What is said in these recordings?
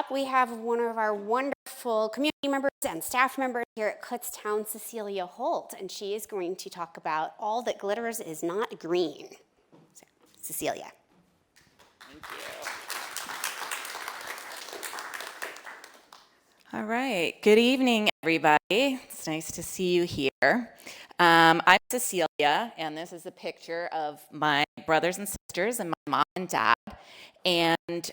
up, we have one of our wonderful community members and staff members here at Kutztown, Caecilia Holt, and she is going to talk about all that glitters is not green. So, Caecilia. Thank you. All right. Good evening, everybody. It's nice to see you here. I'm Caecilia, and this is a picture of my brothers and sisters and my mom and dad. And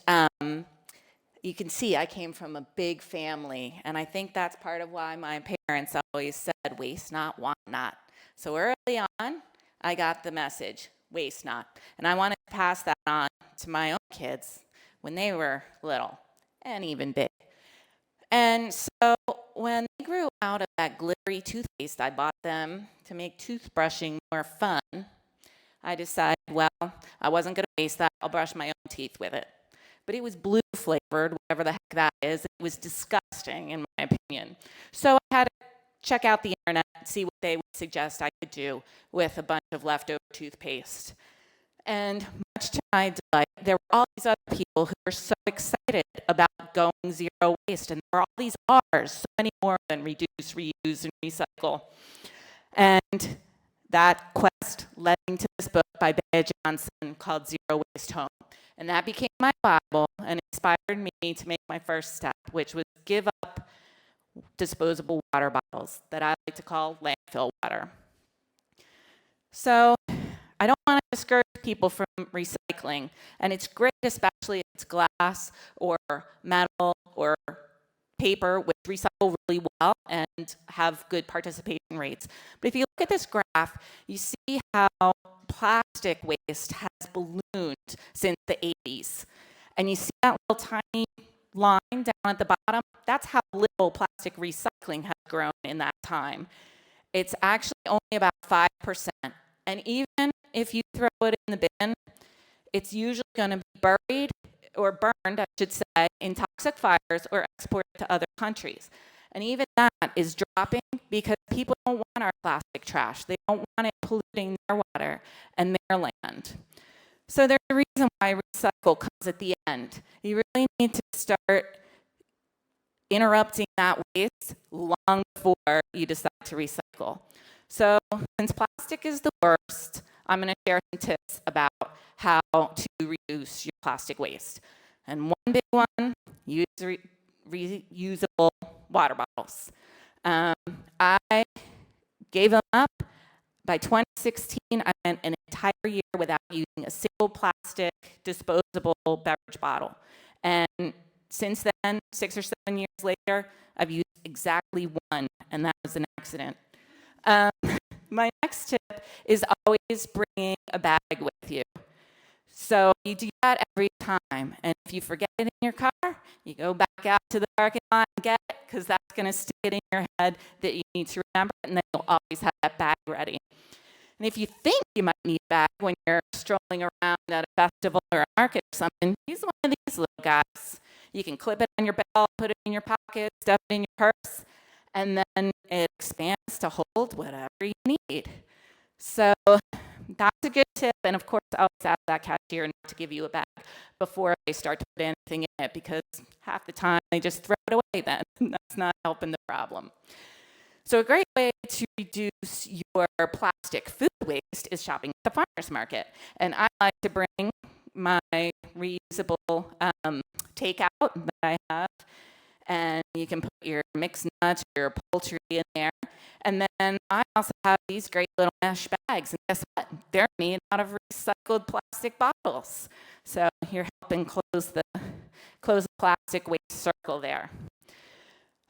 you can see I came from a big family, and I think that's part of why my parents always said, waste not, want not. So early on, I got the message, waste not. And I wanted to pass that on to my own kids when they were little and even big. And so when they grew out of that glittery toothpaste I bought them to make toothbrushing more fun, I decided, well, I wasn't going to waste that. I'll brush my own teeth with it. But it was blue flavored, whatever the heck that is. It was disgusting, in my opinion. So I had to check out the internet and see what they would suggest I could do with a bunch of leftover toothpaste. And much to my delight, there were all these other people who were so excited about going zero waste. And there were all these R's, so many more than reduce, reuse, and recycle. And that quest led me to this book by Bea Johnson called Zero Waste Home. And that became my Bible and inspired me to make my first step, which was give up disposable water bottles that I like to call landfill water. So I don't want to discourage people from recycling, and it's great, especially if it's glass or metal or paper, which recycle really well and have good participation rates. But if you look at this graph, you see how plastic waste has ballooned since the 80s. And you see that little tiny line down at the bottom? That's how little plastic recycling has grown in that time. It's actually only about 5%. And even if you throw it in the bin, it's usually going to be buried or burned, I should say, in toxic fires or exported to other countries. And even that is dropping because people don't want our plastic trash. They don't want it polluting their water and their land. So there's a reason why recycle comes at the end. You really need to start interrupting that waste long before you decide to recycle. So since plastic is the worst, I'm going to share some tips about how to reduce your plastic waste. And one big one, use reusable water bottles. I gave them up. By 2016, I went an entire year without using a single plastic disposable beverage bottle. And since then, 6 or 7 years later, I've used exactly one, and that was an accident. My next tip is always bringing a bag with you. So you do that every time, and if you forget it in your car, you go back out to the parking lot and get it, because that's going to stick it in your head that you need to remember it, and then you'll always have that bag ready. And if you think you might need a bag when you're strolling around at a festival or a market or something, use one of these little guys. You can clip it on your belt, put it in your pocket, stuff it in your purse, and then it expands to hold whatever you need. So that's a good tip, and of course, I always ask that cashier not to give you a bag before they start to put anything in it, because half the time they just throw it away then. That's not helping the problem. So a great way to reduce your plastic food waste is shopping at the farmer's market. And I like to bring my reusable takeout that I have, and you can put your mixed nuts, your poultry in there. And then I also have these great little mesh bags, and guess what? They're made out of recycled plastic bottles. So you're helping close the plastic waste circle there.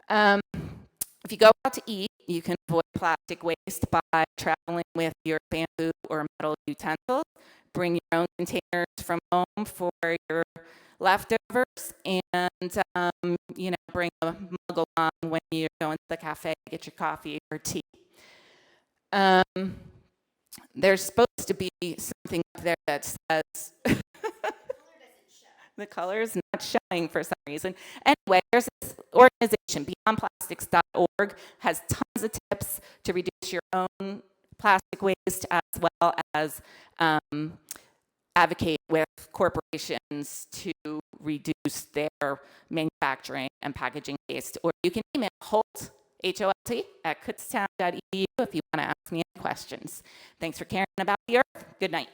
If you go out to eat, you can avoid plastic waste by traveling with your bamboo or metal utensils. Bring your own containers from home for your leftovers, and bring a mug along when you go into the cafe to get your coffee or tea. There's supposed to be something up there that says the color is not showing for some reason. Anyway, there's this organization, beyondplastics.org, has tons of tips to reduce your own plastic waste, as well as advocate with corporations to reduce their manufacturing and packaging waste. Or you can email Holt, Holt, at kutztown.edu if you want to ask me any questions. Thanks for caring about the earth. Good night.